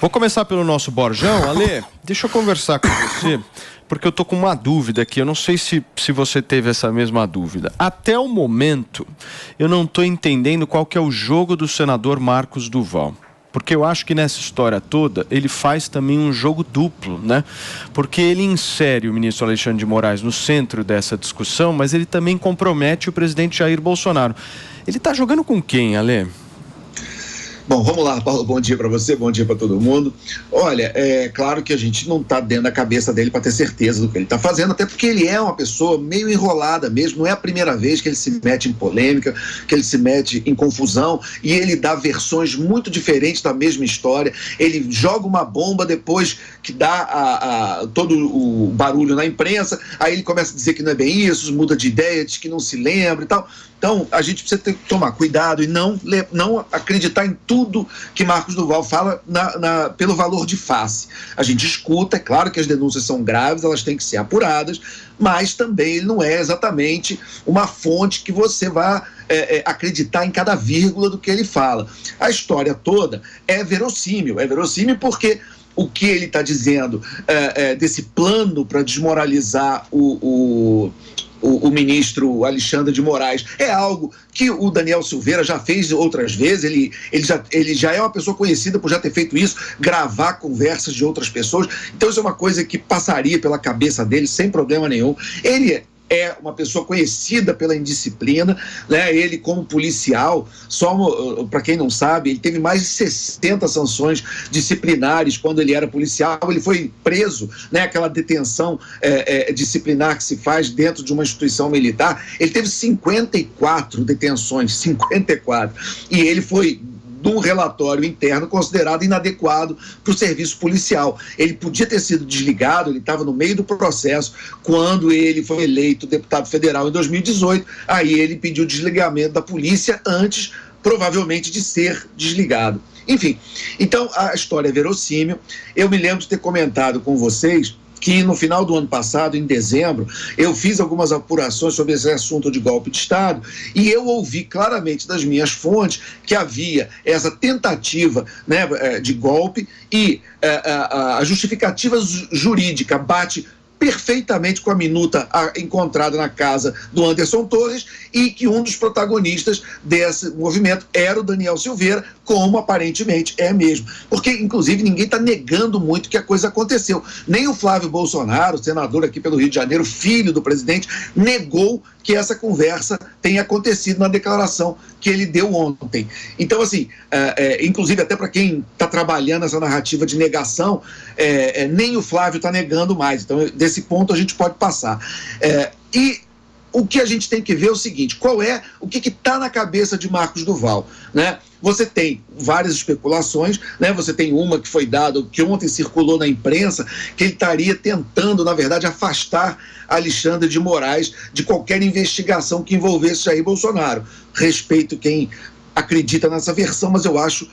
Vou começar pelo nosso Borjão. Ale, deixa eu conversar com você, porque eu tô com uma dúvida aqui. Eu não sei se você teve essa mesma dúvida. Até o momento, eu não tô entendendo qual que é o jogo do senador Marcos Duval. Porque eu acho que nessa história toda, ele faz também um jogo duplo, né? Porque ele insere o ministro Alexandre de Moraes no centro dessa discussão, mas ele também compromete o presidente Jair Bolsonaro. Ele está jogando com quem, Ale? Bom, vamos lá, Paulo, bom dia para você, bom dia para todo mundo. Olha, é claro que a gente não está dentro da cabeça dele para ter certeza do que ele está fazendo, até porque ele é uma pessoa meio enrolada mesmo, não é a primeira vez que ele se mete em polêmica, que ele se mete em confusão, e ele dá versões muito diferentes da mesma história. Ele joga uma bomba depois que dá todo o barulho na imprensa, aí ele começa a dizer que não é bem isso, muda de ideia, diz que não se lembra e tal. Então, a gente precisa tomar cuidado e não acreditar em tudo que Marcos Duval fala pelo valor de face. A gente escuta, é claro que as denúncias são graves, elas têm que ser apuradas, mas também ele não é exatamente uma fonte que você vá acreditar em cada vírgula do que ele fala. A história toda é verossímil porque o que ele está dizendo desse plano para desmoralizar o ministro Alexandre de Moraes é algo que o Daniel Silveira já fez outras vezes. Ele já é uma pessoa conhecida por já ter feito isso, gravar conversas de outras pessoas. Então isso é uma coisa que passaria pela cabeça dele sem problema nenhum. Ele é uma pessoa conhecida pela indisciplina, né? Ele, como policial, só para quem não sabe, ele teve mais de 60 sanções disciplinares quando ele era policial. Ele foi preso, né? Aquela detenção disciplinar que se faz dentro de uma instituição militar. Ele teve 54 detenções, 54. E ele foi de um relatório interno considerado inadequado para o serviço policial. Ele podia ter sido desligado, ele estava no meio do processo quando ele foi eleito deputado federal em 2018, aí ele pediu desligamento da polícia antes, provavelmente, de ser desligado. Enfim, então a história é verossímil. Eu me lembro de ter comentado com vocês que no final do ano passado, em dezembro, eu fiz algumas apurações sobre esse assunto de golpe de Estado e eu ouvi claramente das minhas fontes que havia essa tentativa, né, de golpe e a justificativa jurídica bate perfeitamente com a minuta encontrada na casa do Anderson Torres e que um dos protagonistas desse movimento era o Daniel Silveira, como aparentemente é mesmo. Porque, inclusive, ninguém está negando muito que a coisa aconteceu. Nem o Flávio Bolsonaro, senador aqui pelo Rio de Janeiro, filho do presidente, negou que essa conversa tenha acontecido na declaração que ele deu ontem. Então, assim, inclusive até para quem está trabalhando essa narrativa de negação, nem o Flávio está negando mais. Então, desse ponto a gente pode passar. E o que a gente tem que ver é o seguinte: o que está na cabeça de Marcos Duval, né? Você tem várias especulações, né? Você tem uma que foi dada, que ontem circulou na imprensa, que ele estaria tentando, na verdade, afastar Alexandre de Moraes de qualquer investigação que envolvesse Jair Bolsonaro. Respeito quem acredita nessa versão, mas eu acho,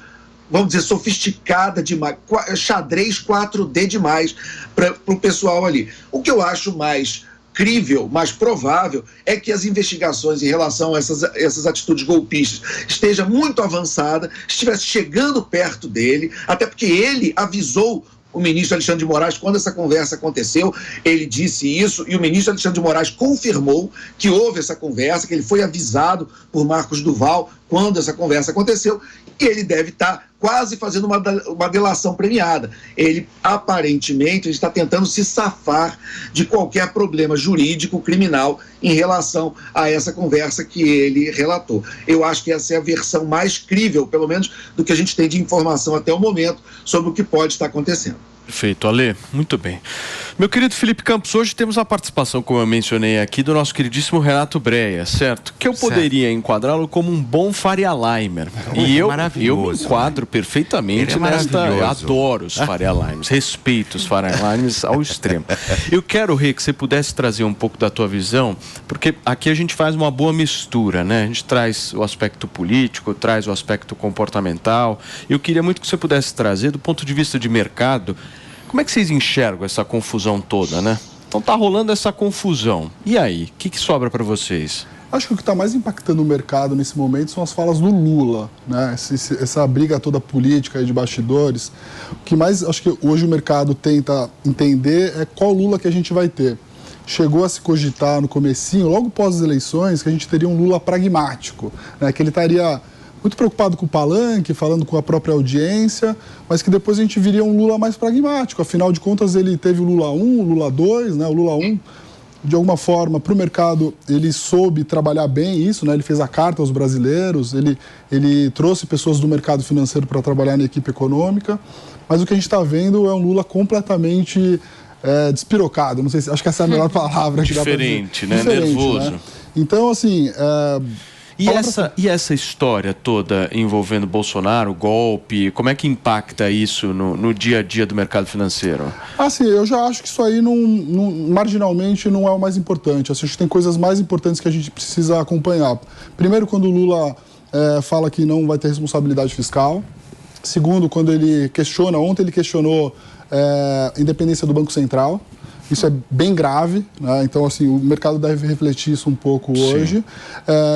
vamos dizer, sofisticada demais, xadrez 4D demais para o pessoal ali. O que eu acho mais crível, mais provável, é que as investigações em relação a essas atitudes golpistas esteja muito avançada, estivesse chegando perto dele, até porque ele avisou o ministro Alexandre de Moraes quando essa conversa aconteceu. Ele disse isso e o ministro Alexandre de Moraes confirmou que houve essa conversa, que ele foi avisado por Marcos Duval quando essa conversa aconteceu, e ele deve estar quase fazendo uma delação premiada. Ele, aparentemente, está tentando se safar de qualquer problema jurídico, criminal, em relação a essa conversa que ele relatou. Eu acho que essa é a versão mais crível, pelo menos, do que a gente tem de informação até o momento sobre o que pode estar acontecendo. Perfeito, Ale, muito bem. Meu querido Felipe Campos, hoje temos a participação, como eu mencionei aqui, do nosso queridíssimo Renato Breia, certo? Que eu poderia enquadrá-lo como um bom Faria Limer. E eu me enquadro perfeitamente nesta. Eu adoro os Faria Limers, respeito os Faria Limers ao extremo. Eu quero, Rê, que você pudesse trazer um pouco da tua visão, porque aqui a gente faz uma boa mistura, né? A gente traz o aspecto político, traz o aspecto comportamental. Eu queria muito que você pudesse trazer, do ponto de vista de mercado, como é que vocês enxergam essa confusão toda, né? Então tá rolando essa confusão. E aí, o que sobra para vocês? Acho que o que está mais impactando o mercado nesse momento são as falas do Lula, né? Essa briga toda política aí de bastidores. O que mais acho que hoje o mercado tenta entender é qual Lula que a gente vai ter. Chegou a se cogitar no comecinho, logo pós as eleições, que a gente teria um Lula pragmático, né? Que ele estaria muito preocupado com o palanque, falando com a própria audiência, mas que depois a gente viria um Lula mais pragmático. Afinal de contas, ele teve o Lula 1, o Lula 2, né? O Lula 1, de alguma forma, para o mercado, ele soube trabalhar bem isso, né? Ele fez a carta aos brasileiros, ele trouxe pessoas do mercado financeiro para trabalhar na equipe econômica, mas o que a gente está vendo é um Lula completamente despirocado, não sei se, acho que essa é a melhor palavra. Diferente, né? Nervoso. Né? Então, assim... E essa história toda envolvendo Bolsonaro, o golpe, como é que impacta isso no dia a dia do mercado financeiro? Assim, eu já acho que isso aí marginalmente não é o mais importante. Acho que tem coisas mais importantes que a gente precisa acompanhar. Primeiro, quando o Lula fala que não vai ter responsabilidade fiscal. Segundo, quando ele questiona, ontem ele questionou a independência do Banco Central. Isso é bem grave, né? Então, assim, o mercado deve refletir isso um pouco hoje.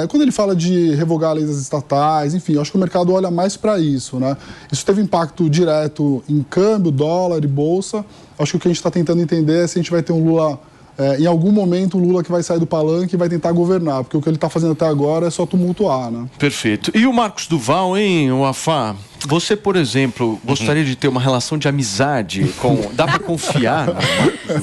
Quando ele fala de revogar leis das estatais, enfim, eu acho que o mercado olha mais para isso, né? Isso teve impacto direto em câmbio, dólar e bolsa. Acho que o que a gente está tentando entender é se a gente vai ter um Lula... em algum momento o Lula que vai sair do palanque e vai tentar governar, porque o que ele está fazendo até agora é só tumultuar, né? Perfeito. E o Marcos Duval, hein, Wafá? Você, por exemplo, gostaria de ter uma relação de amizade com... Dá pra confiar?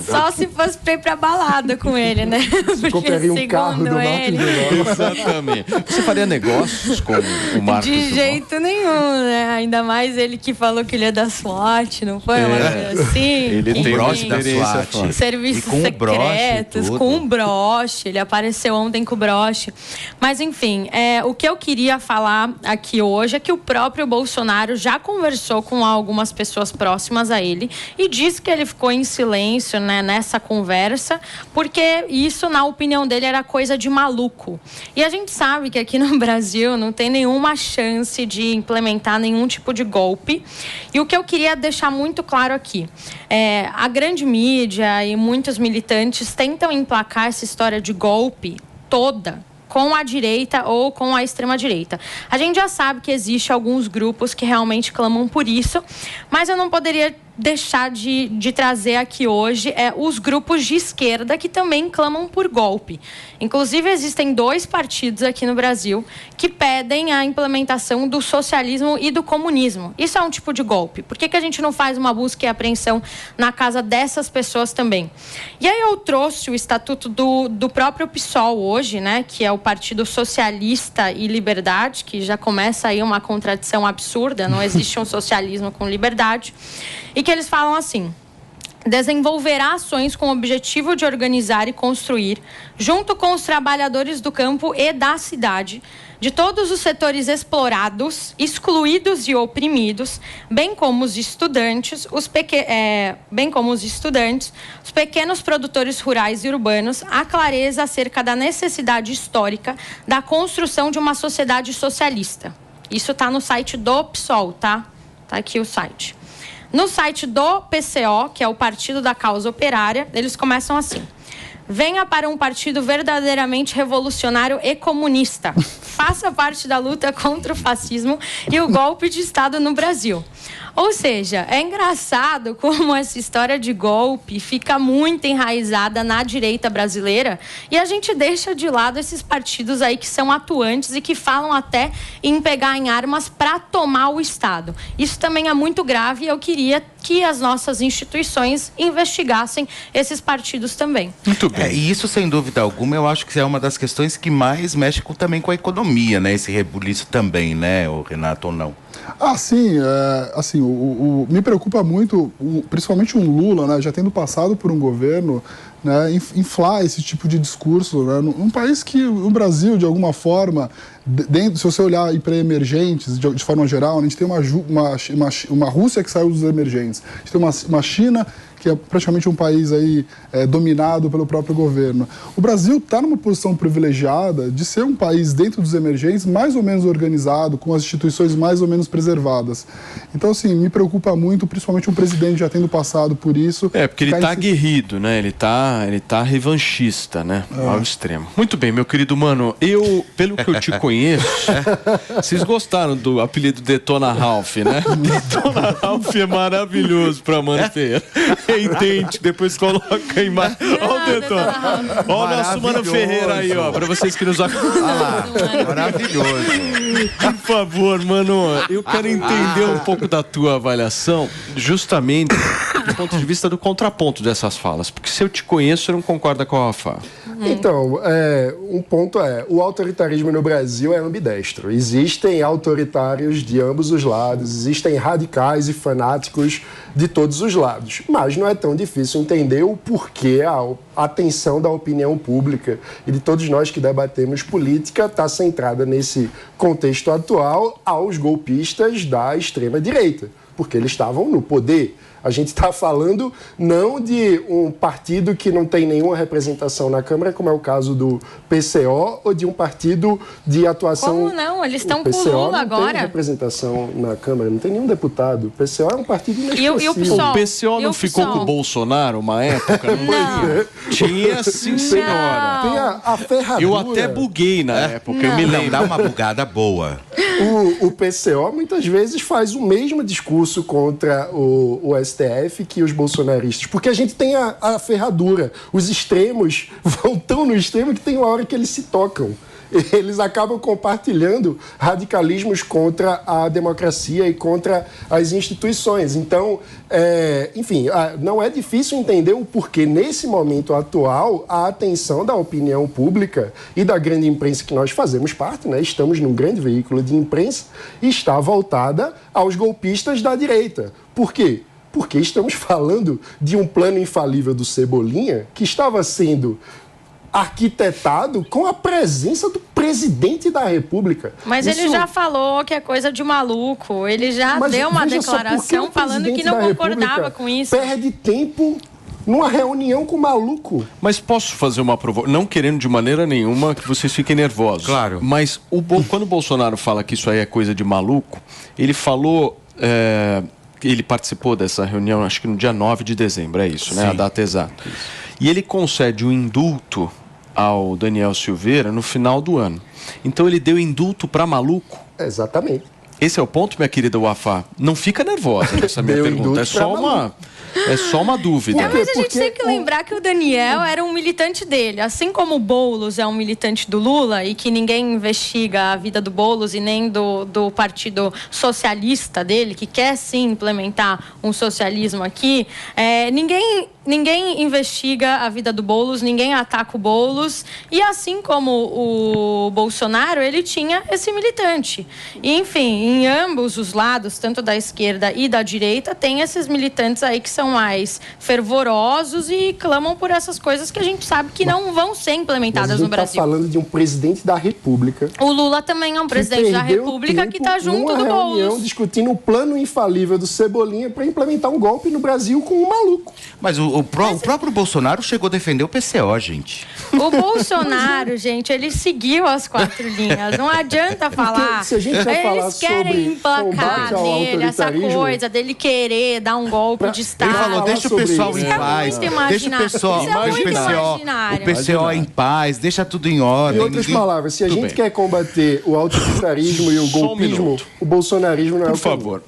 Só se fosse pra ir pra balada com ele, né? Você compraria um carro do ele... Exatamente. Você faria negócios com o Marcos De Duval? jeito nenhum, né? Ainda mais ele que falou que ele é da SWAT, não foi? Uma coisa assim. Ele tem broche da SWAT. Serviços com secretos, com um broche. Ele apareceu ontem com o broche. Mas, enfim, o que eu queria falar aqui hoje é que o próprio Bolsonaro já conversou com algumas pessoas próximas a ele e disse que ele ficou em silêncio, né, nessa conversa, porque isso, na opinião dele, era coisa de maluco. E a gente sabe que aqui no Brasil não tem nenhuma chance de implementar nenhum tipo de golpe. E o que eu queria deixar muito claro aqui, a grande mídia e muitos militantes tentam emplacar essa história de golpe toda com a direita ou com a extrema-direita. A gente já sabe que existe alguns grupos que realmente clamam por isso, mas eu não poderia deixar de trazer aqui hoje os grupos de esquerda que também clamam por golpe. Inclusive, existem 2 partidos aqui no Brasil que pedem a implementação do socialismo e do comunismo. Isso é um tipo de golpe. Por que a gente não faz uma busca e apreensão na casa dessas pessoas também? E aí eu trouxe o estatuto do próprio PSOL hoje, né, que é o Partido Socialista e Liberdade, que já começa aí uma contradição absurda, não existe um socialismo com liberdade, e que eles falam assim: desenvolverá ações com o objetivo de organizar e construir, junto com os trabalhadores do campo e da cidade, de todos os setores explorados, excluídos e oprimidos, bem como os estudantes, os pequenos produtores rurais e urbanos, a clareza acerca da necessidade histórica da construção de uma sociedade socialista. Isso está no site do PSOL, tá? Tá aqui o site. No site do PCO, que é o Partido da Causa Operária, eles começam assim: venha para um partido verdadeiramente revolucionário e comunista. Faça parte da luta contra o fascismo e o golpe de Estado no Brasil. Ou seja, é engraçado como essa história de golpe fica muito enraizada na direita brasileira e a gente deixa de lado esses partidos aí que são atuantes e que falam até em pegar em armas para tomar o Estado. Isso também é muito grave e eu queria que as nossas instituições investigassem esses partidos também. Muito bem. E isso, sem dúvida alguma, eu acho que é uma das questões que mais mexe também com a economia, né? Esse rebuliço também, né, o Renato, ou não? Sim, me preocupa muito, principalmente um Lula, né, já tendo passado por um governo, né, inflar esse tipo de discurso, né, num país que o Brasil, de alguma forma, se você olhar para emergentes, de forma geral, a gente tem uma Rússia que saiu dos emergentes, a gente tem uma China que é praticamente um país aí dominado pelo próprio governo. O Brasil está numa posição privilegiada de ser um país dentro dos emergentes mais ou menos organizado, com as instituições mais ou menos preservadas. Então, assim, me preocupa muito, principalmente um presidente já tendo passado por isso. Porque ele está aguerrido, né? Ele está tá revanchista, né? Ao extremo. Muito bem, meu querido mano, pelo que eu te conheço, vocês gostaram do apelido Detona Ralph, né? Detona Ralph é maravilhoso pra Mano Ferreira. Entende? Depois coloca a imagem. Olha o Detona. Olha o nosso Mano Ferreira aí, ó, pra vocês que nos acompanham. Maravilhoso. Por favor, mano, eu quero entender um pouco da tua avaliação, justamente do ponto de vista do contraponto dessas falas. Porque se eu te conheço, você não concorda com a Rafa. Então, um ponto o autoritarismo no Brasil é ambidestro. Existem autoritários de ambos os lados, existem radicais e fanáticos de todos os lados. Mas não é tão difícil entender o porquê a atenção da opinião pública e de todos nós que debatemos política está centrada nesse contexto atual aos golpistas da extrema-direita, porque eles estavam no poder. A gente está falando não de um partido que não tem nenhuma representação na Câmara, como é o caso do PCO, ou de um partido de atuação... Como não? Eles estão com o Lula agora. Não tem representação na Câmara, não tem nenhum deputado. O PCO é um partido inexpressivo. E o PSOL? O PCO não ficou com o Bolsonaro uma época? Não. Tinha, sim, senhora. Tem a ferradura. Eu até buguei na época, eu me lembro. Dá uma bugada boa. O PCO muitas vezes faz o mesmo discurso contra o STF que os bolsonaristas, porque a gente tem a ferradura. Os extremos vão tão no extremo que tem uma hora que eles se tocam. Eles acabam compartilhando radicalismos contra a democracia e contra as instituições. Então, enfim, não é difícil entender o porquê, nesse momento atual, a atenção da opinião pública e da grande imprensa que nós fazemos parte, né? Estamos num grande veículo de imprensa, está voltada aos golpistas da direita. Por quê? Porque estamos falando de um plano infalível do Cebolinha que estava sendo arquitetado com a presença do presidente da República. Mas ele já falou que é coisa de maluco. Ele já deu uma declaração falando que não concordava com isso. Perde tempo numa reunião com o maluco. Mas posso fazer uma provocação? Não querendo de maneira nenhuma que vocês fiquem nervosos. Claro. Mas quando o Bolsonaro fala que isso aí é coisa de maluco, ele falou... ele participou dessa reunião, acho que no dia 9 de dezembro, é isso, né? Sim. A data exata. E ele concede o indulto ao Daniel Silveira no final do ano. Então ele deu indulto para maluco. Exatamente. Esse é o ponto, minha querida Wafá. Não fica nervosa nessa minha pergunta. É só uma dúvida. Mas a gente tem que lembrar que o Daniel era um militante dele. Assim como o Boulos é um militante do Lula e que ninguém investiga a vida do Boulos e nem do partido socialista dele, que quer sim implementar um socialismo aqui, ninguém investiga a vida do Boulos, ninguém ataca o Boulos. E assim como o Bolsonaro, ele tinha esse militante. E, enfim, em ambos os lados, tanto da esquerda e da direita, tem esses militantes aí que são mais fervorosos e clamam por essas coisas que a gente sabe que não vão ser implementadas no Brasil. A gente está falando de um presidente da República. O Lula também é um presidente da República que está junto do Boulos. Discutindo o plano infalível do Cebolinha para implementar um golpe no Brasil com um maluco. Mas o próprio Bolsonaro chegou a defender o PCO, gente. O Bolsonaro, gente, ele seguiu as 4 linhas. Não adianta falar. Se a gente vai falar Eles querem emplacar nele essa coisa dele querer dar um golpe de Estado. Ele falou, deixa o pessoal em paz. Deixa o PCO em paz, deixa tudo em ordem. Em outras palavras, se a gente quer combater o autoritarismo e o golpismo, o bolsonarismo não é o caminho. Por favor,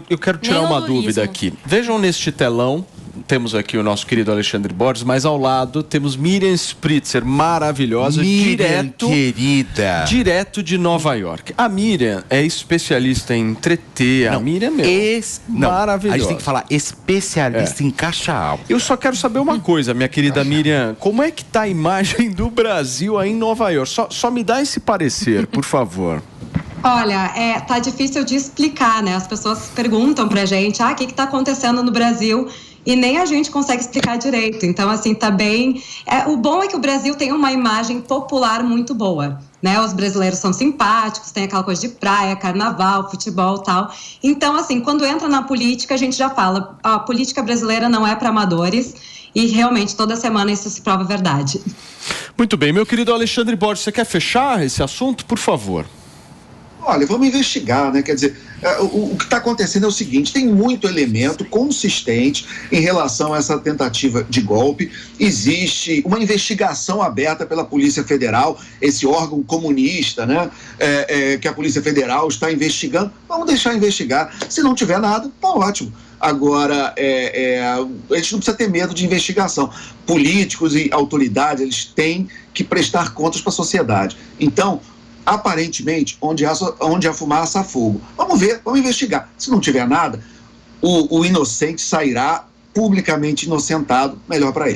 eu quero tirar uma dúvida aqui. Vejam neste telão, temos aqui o nosso querido Alexandre Borges, mas ao lado temos Miriam Spritzer, maravilhosa, direto de Nova York. A Miriam é especialista em entreter, a Miriam maravilhosa. A gente tem que falar especialista em caixa alta. Eu só quero saber uma coisa, minha querida Miriam, como é que tá a imagem do Brasil aí em Nova York? Só me dá esse parecer, por favor. Olha, tá difícil de explicar, né? As pessoas perguntam pra gente, o que tá acontecendo no Brasil? E nem a gente consegue explicar direito. Então, assim, tá bem... o bom é que o Brasil tem uma imagem popular muito boa, né? Os brasileiros são simpáticos, tem aquela coisa de praia, carnaval, futebol e tal. Então, assim, quando entra na política, a gente já fala, a política brasileira não é para amadores e realmente toda semana isso se prova verdade. Muito bem. Meu querido Alexandre Borges, você quer fechar esse assunto, por favor? Olha, vamos investigar, né? Quer dizer, O que está acontecendo é o seguinte: tem muito elemento consistente em relação a essa tentativa de golpe. Existe uma investigação aberta pela Polícia Federal, esse órgão comunista, né, que a Polícia Federal está investigando. Vamos deixar investigar. Se não tiver nada, tá ótimo. Agora, a gente não precisa ter medo de investigação. Políticos e autoridades, eles têm que prestar contas para a sociedade. Então, aparentemente, onde há fumaça, há fogo. Vamos ver, vamos investigar. Se não tiver nada, o inocente sairá publicamente inocentado, melhor para ele.